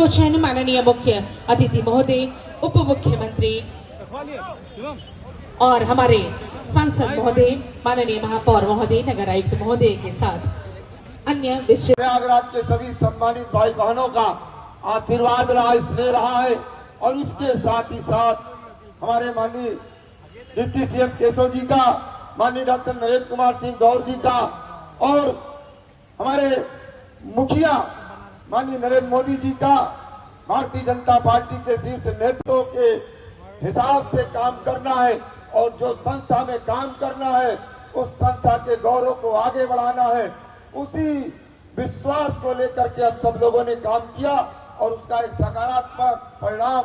संकोचन माननीय मुख्य अतिथि महोदय, उप मुख्यमंत्री और हमारे सांसद महोदय, माननीय महापौर महोदय, नगर आयुक्त महोदय के साथ अन्य विषय। प्रयागराज के सभी सम्मानित भाई बहनों का आशीर्वाद रहा, स्नेह रहा है और इसके साथ ही साथ हमारे माननीय डिप्टी सीएम केशव जी का, माननीय डॉक्टर नरेंद्र कुमार सिंह गौर जी का और हमारे मुखिया माननीय नरेंद्र मोदी जी का, भारतीय जनता पार्टी के शीर्ष नेताओं के हिसाब से काम करना है और जो संस्था में काम करना है उस संस्था के गौरव को आगे बढ़ाना है। उसी विश्वास को लेकर के हम सब लोगों ने काम किया और उसका एक सकारात्मक परिणाम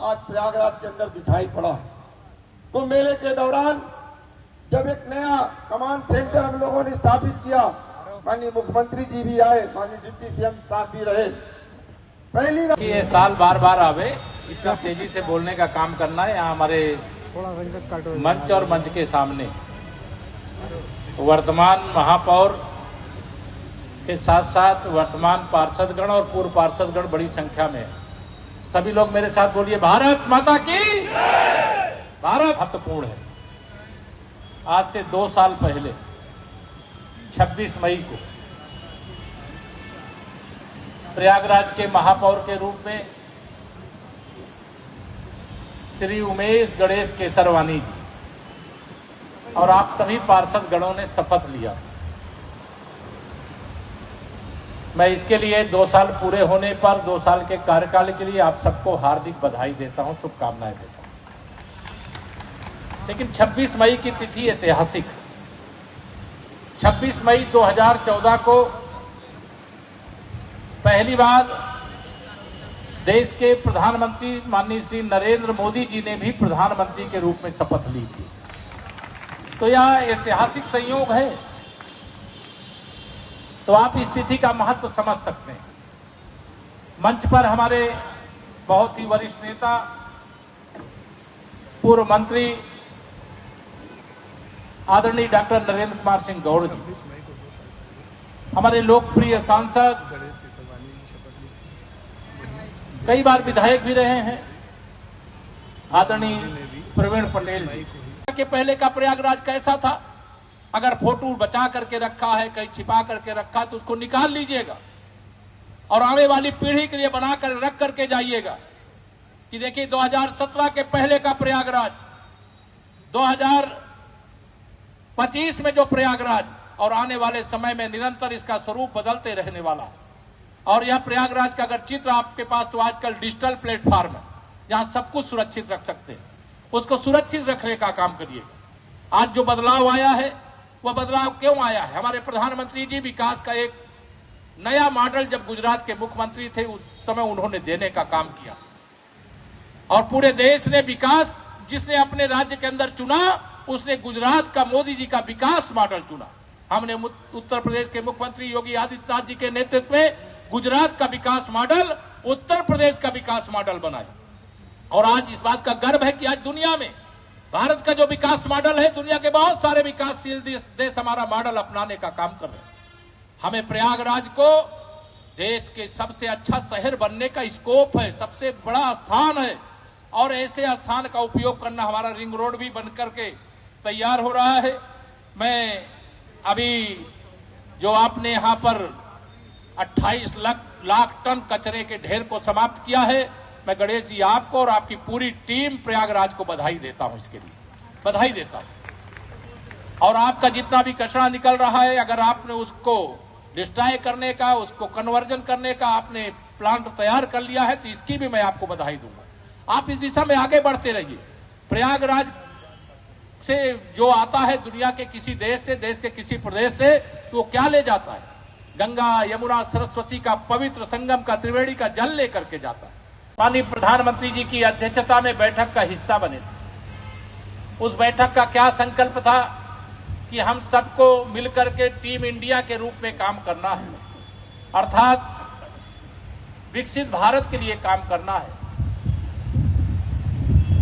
आज प्रयागराज के अंदर दिखाई पड़ा है। कुंभ मेले के दौरान जब एक नया कमांड सेंटर हम लोगों ने स्थापित किया, माननीय मुख्यमंत्री जी भी आए, माननीय डिप्टी सीएम साहब भी रहे। पहली बार ये साल बार बार आवे, इतना तेजी से बोलने का काम करना है। यहाँ हमारे मंच और मंच के सामने वर्तमान महापौर के साथ साथ वर्तमान पार्षदगण और पूर्व पार्षदगण बड़ी संख्या में है। सभी लोग मेरे साथ बोलिए, भारत माता की। भारत महत्वपूर्ण है। आज से 2 साल पहले 26 मई को प्रयागराज के महापौर के रूप में श्री उमेश गणेश केसरवानी जी और आप सभी पार्षद गणों ने शपथ लिया। मैं इसके लिए 2 साल पूरे होने पर 2 साल के कार्यकाल के लिए आप सबको हार्दिक बधाई देता हूं, शुभकामनाएं देता हूं। लेकिन 26 मई की तिथि ऐतिहासिक। 26 मई 2014 को पहली बार देश के प्रधानमंत्री माननीय श्री नरेंद्र मोदी जी ने भी प्रधानमंत्री के रूप में शपथ ली थी। तो यह ऐतिहासिक संयोग है। तो आप इस तिथि का महत्व समझ सकते हैं। मंच पर हमारे बहुत ही वरिष्ठ नेता, पूर्व मंत्री आदरणीय डॉक्टर नरेंद्र कुमार सिंह गौड़ जी, हमारे लोकप्रिय सांसद, कई बार विधायक भी रहे हैं, आदरणीय प्रवीण पटेल जी। के पहले का प्रयागराज कैसा था? अगर फोटो बचा करके रखा है, कहीं छिपा करके रखा है, तो उसको निकाल लीजिएगा और आने वाली पीढ़ी के लिए बना कर रख करके जाइएगा कि देखिए 2017 के पहले का प्रयागराज, 2025 में जो प्रयागराज और आने वाले समय में निरंतर इसका स्वरूप बदलते रहने वाला है। और यह प्रयागराज का अगर चित्र आपके पास, तो आजकल डिजिटल प्लेटफॉर्म है जहां सब कुछ सुरक्षित रख सकते हैं, उसको सुरक्षित रखने का काम करिएगा। आज जो बदलाव आया है, वह बदलाव क्यों आया है? हमारे प्रधानमंत्री जी विकास का एक नया मॉडल जब गुजरात के मुख्यमंत्री थे उस समय उन्होंने देने का काम किया और पूरे देश ने विकास, जिसने अपने राज्य के अंदर चुना, उसने गुजरात का मोदी जी का विकास मॉडल चुना। हमने उत्तर प्रदेश के मुख्यमंत्री योगी आदित्यनाथ जी के नेतृत्व में गुजरात का विकास मॉडल उत्तर प्रदेश का विकास मॉडल बनाया। और आज इस बात का गर्व है कि आज दुनिया में भारत का जो विकास मॉडल है, दुनिया के बहुत सारे विकासशील देश हमारा मॉडल अपनाने का काम कर रहे हैं। हमें प्रयागराज को देश के सबसे अच्छा शहर बनने का स्कोप है, सबसे बड़ा स्थान है और ऐसे स्थान का उपयोग करना, हमारा रिंग रोड भी बनकर के तैयार हो रहा है। मैं अभी जो आपने यहाँ पर 28 लाख टन कचरे के ढेर को समाप्त किया है, मैं गणेश जी आपको और आपकी पूरी टीम प्रयागराज को बधाई देता हूं, इसके लिए बधाई देता हूं। और आपका जितना भी कचरा निकल रहा है, अगर आपने उसको डिस्ट्रॉय करने का, उसको कन्वर्जन करने का आपने प्लांट तैयार कर लिया है, तो इसकी भी मैं आपको बधाई दूंगा। आप इस दिशा में आगे बढ़ते रहिए। प्रयागराज से जो आता है दुनिया के किसी देश से, देश के किसी प्रदेश से, तो वो क्या ले जाता है? गंगा, यमुना, सरस्वती का पवित्र संगम का, त्रिवेणी का जल लेकर के जाता है। माननीय प्रधानमंत्री जी की अध्यक्षता में बैठक का हिस्सा बने थे। उस बैठक का क्या संकल्प था कि हम सबको मिलकर के टीम इंडिया के रूप में काम करना है, अर्थात विकसित भारत के लिए काम करना है।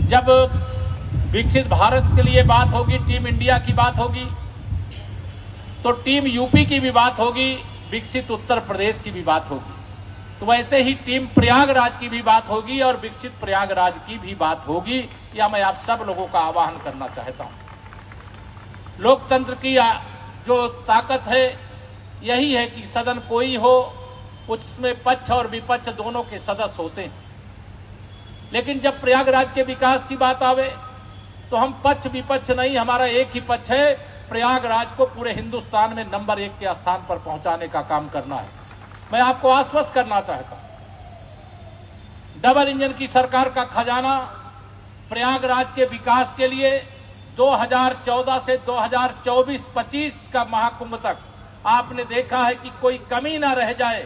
जब विकसित भारत के लिए बात होगी, टीम इंडिया की बात होगी, तो टीम यूपी की भी बात होगी, विकसित उत्तर प्रदेश की भी बात होगी। तो वैसे ही टीम प्रयागराज की भी बात होगी और विकसित प्रयागराज की भी बात होगी। या मैं आप सब लोगों का आह्वान करना चाहता हूं। लोकतंत्र की जो ताकत है यही है कि सदन कोई हो, उसमें पक्ष और विपक्ष दोनों के सदस्य होते हैं। लेकिन जब प्रयागराज के विकास की बात आवे तो हम पक्ष विपक्ष नहीं, हमारा एक ही पक्ष है, प्रयागराज को पूरे हिंदुस्तान में नंबर 1 के स्थान पर पहुंचाने का काम करना है। मैं आपको आश्वस्त करना चाहता हूं, डबल इंजन की सरकार का खजाना प्रयागराज के विकास के लिए 2014 से 2024-25 का महाकुंभ तक आपने देखा है कि कोई कमी ना रह जाए।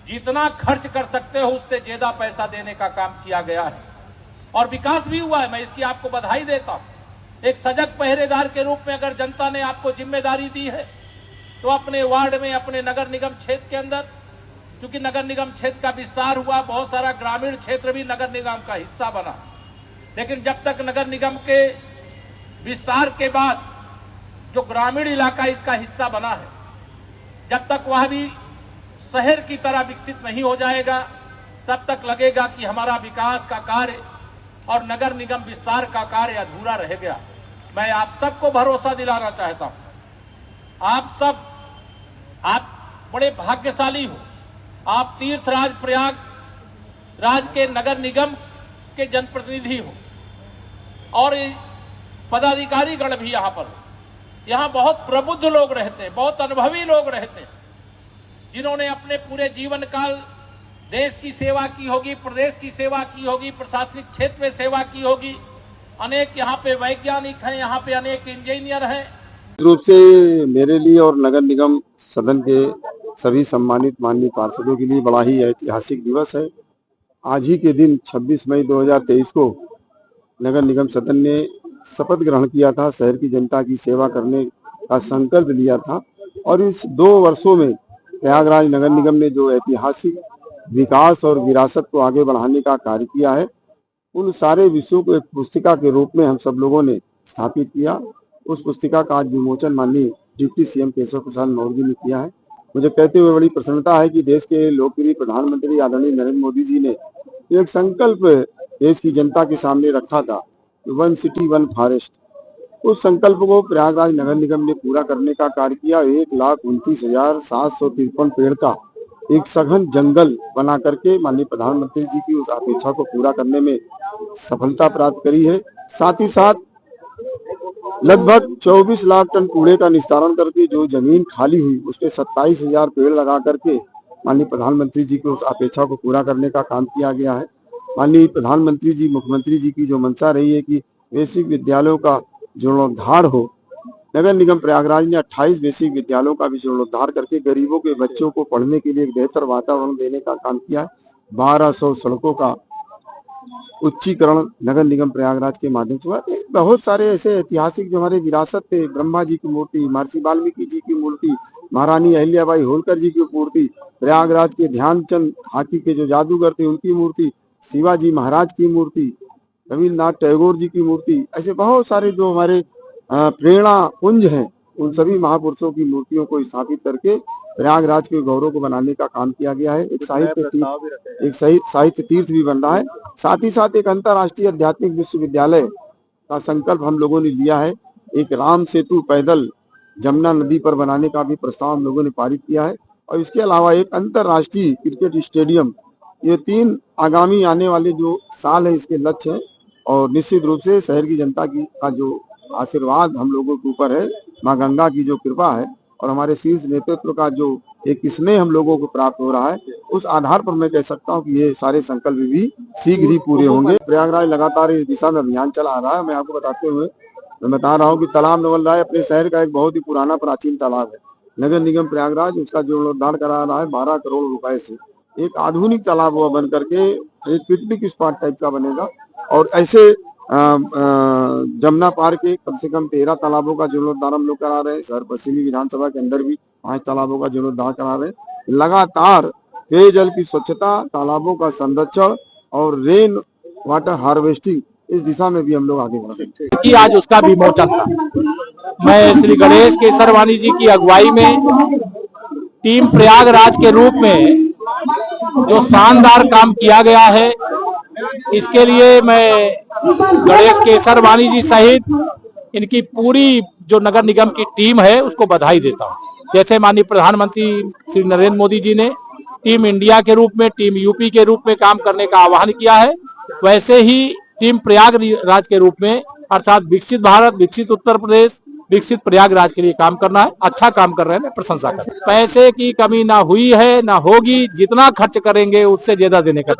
जितना खर्च कर सकते हो उससे ज्यादा पैसा देने का काम किया गया है और विकास भी हुआ है। मैं इसकी आपको बधाई देता हूं। एक सजग पहरेदार के रूप में अगर जनता ने आपको जिम्मेदारी दी है तो अपने वार्ड में, अपने नगर निगम क्षेत्र के अंदर, क्योंकि नगर निगम क्षेत्र का विस्तार हुआ, बहुत सारा ग्रामीण क्षेत्र भी नगर निगम का हिस्सा बना, लेकिन जब तक नगर निगम के विस्तार के बाद जो ग्रामीण इलाका इसका हिस्सा बना है, जब तक वह भी शहर की तरह विकसित नहीं हो जाएगा तब तक लगेगा कि हमारा विकास का कार्य और नगर निगम विस्तार का कार्य अधूरा रह गया। मैं आप सबको भरोसा दिलाना चाहता हूं, आप बड़े भाग्यशाली हो। आप तीर्थराज प्रयागराज के नगर निगम के जनप्रतिनिधि हो और पदाधिकारी गण भी यहां पर हो। यहां बहुत प्रबुद्ध लोग रहते हैं, बहुत अनुभवी लोग रहते हैं, जिन्होंने अपने पूरे जीवन काल देश की सेवा की होगी, प्रदेश की सेवा की होगी, प्रशासनिक क्षेत्र में सेवा की होगी। अनेक यहाँ पे वैज्ञानिक हैं, यहाँ पे अनेक इंजीनियर हैं। रूप से मेरे लिए और नगर निगम सदन के सभी सम्मानित माननीय पार्षदों के लिए बड़ा ही ऐतिहासिक दिवस है। आज ही के दिन 26 मई 2023 को नगर निगम सदन ने शपथ ग्रहण किया था, शहर की जनता की सेवा करने का संकल्प लिया था और इस 2 वर्षों में प्रयागराज नगर निगम ने जो ऐतिहासिक विकास और विरासत को आगे बढ़ाने का कार्य किया है, उन सारे विषयों को एक पुस्तिका के रूप में हम सब लोगों ने स्थापित किया। उस पुस्तिका का आज विमोचन माननीय डिप्टी सीएम केशव प्रसाद मौर्य जी ने किया है। मुझे कहते हुए बड़ी प्रसन्नता है कि देश के लोकप्रिय प्रधानमंत्री आदरणीय नरेंद्र मोदी जी ने एक संकल्प देश की जनता के सामने रखा था, 1 सिटी 1 फॉरेस्ट। उस संकल्प को प्रयागराज नगर निगम ने पूरा करने का कार्य किया। 1,29,753 पेड़ का एक सघन जंगल बना करके माननीय प्रधानमंत्री जी की उस अपेक्षा को पूरा करने में सफलता प्राप्त करी है। साथ ही साथ लगभग 24 लाख टन कूड़े का निस्तारण करके जो जमीन खाली हुई उस पे 27,000 पेड़ लगा करके माननीय प्रधानमंत्री जी की उस अपेक्षा को पूरा करने का काम किया गया है। माननीय प्रधानमंत्री जी, मुख्यमंत्री जी की जो मंशा रही है कि बेसिक विद्यालयों का जीर्णोद्धार हो, नगर निगम प्रयागराज ने 28 बेसिक विद्यालयों का भी जीर्णोद्धार करके गरीबों के बच्चों को पढ़ने के लिए एक बेहतर वातावरण देने का काम किया है। 1200 सड़कों का उच्चीकरण नगर निगम प्रयागराज के माध्यम से हुआ। बहुत सारे ऐसे ऐतिहासिक जो हमारे विरासत थे, ब्रह्मा जी की मूर्ति, महर्षि वाल्मीकि जी की मूर्ति, महारानी अहिल्याबाई होलकर जी की मूर्ति, प्रयागराज के ध्यानचंद हॉकी के जो जादूगर थे उनकी मूर्ति, शिवाजी महाराज की मूर्ति, रविन्द्रनाथ टैगोर जी की मूर्ति, ऐसे बहुत सारे जो हमारे प्रेरणा पुंज हैं, उन सभी महापुरुषों की मूर्तियों को स्थापित करके प्रयागराज के गौरव को बनाने का काम किया गया है। एक साहित्य तीर्थ भी बन रहा है। साथ ही साथ एक अंतर्राष्ट्रीय आध्यात्मिक विश्वविद्यालय का संकल्प हम लोगों ने लिया है। एक राम सेतु पैदल जमुना नदी पर बनाने का भी प्रस्ताव हम लोगों ने पारित किया है और इसके अलावा एक अंतर्राष्ट्रीय क्रिकेट स्टेडियम, ये 3 आगामी आने वाले जो साल है इसके लक्ष्य है और निश्चित रूप से शहर की जनता की का जो आशीर्वाद हम लोगों के ऊपर है, माँ गंगा की जो कृपा है और हमारे शीर्ष नेतृत्व का जो एक स्नेह हम लोगों को प्राप्त हो रहा है, उस आधार पर मैं कह सकता हूं कि ये सारे संकल्प भी शीघ्र ही पूरे होंगे। प्रयागराज लगातार इस दिशा में अभियान चला रहा है। मैं आपको मैं बता रहा हूँ कि तालाब नवल राय अपने शहर का एक बहुत ही पुराना प्राचीन तालाब है। नगर निगम प्रयागराज उसका जीर्णोद्धार करा रहा है 12 करोड़ रुपए से। एक आधुनिक तालाब हुआ बन करके एक पिकनिक स्पॉट टाइप का बनेगा और ऐसे जमुना पार के कम से कम 13 तालाबों का जीर्णोद्धार हम लोग करा रहे हैं। शहर पश्चिमी विधानसभा के अंदर भी 5 तालाबों का जीर्णोद्धार करा रहे हैं। लगातार पेयजल की स्वच्छता, तालाबों का संरक्षण और रेन वाटर हार्वेस्टिंग, इस दिशा में भी हम लोग आगे बढ़ रहे हैं कि आज उसका विमोचन था। मैं श्री गणेश केसरवानी जी की अगुवाई में टीम प्रयागराज के रूप में जो शानदार काम किया गया है, इसके लिए मैं गणेश केसरवानी जी सहित इनकी पूरी जो नगर निगम की टीम है उसको बधाई देता हूँ। जैसे माननीय प्रधानमंत्री श्री नरेंद्र मोदी जी ने टीम इंडिया के रूप में, टीम यूपी के रूप में काम करने का आह्वान किया है, वैसे ही टीम प्रयागराज के रूप में, अर्थात विकसित भारत, विकसित उत्तर प्रदेश, विकसित प्रयागराज के लिए काम करना है। अच्छा काम कर रहे हैं, मैं प्रशंसा करता हूं। पैसे की कमी ना हुई है ना होगी, जितना खर्च करेंगे उससे ज्यादा देने का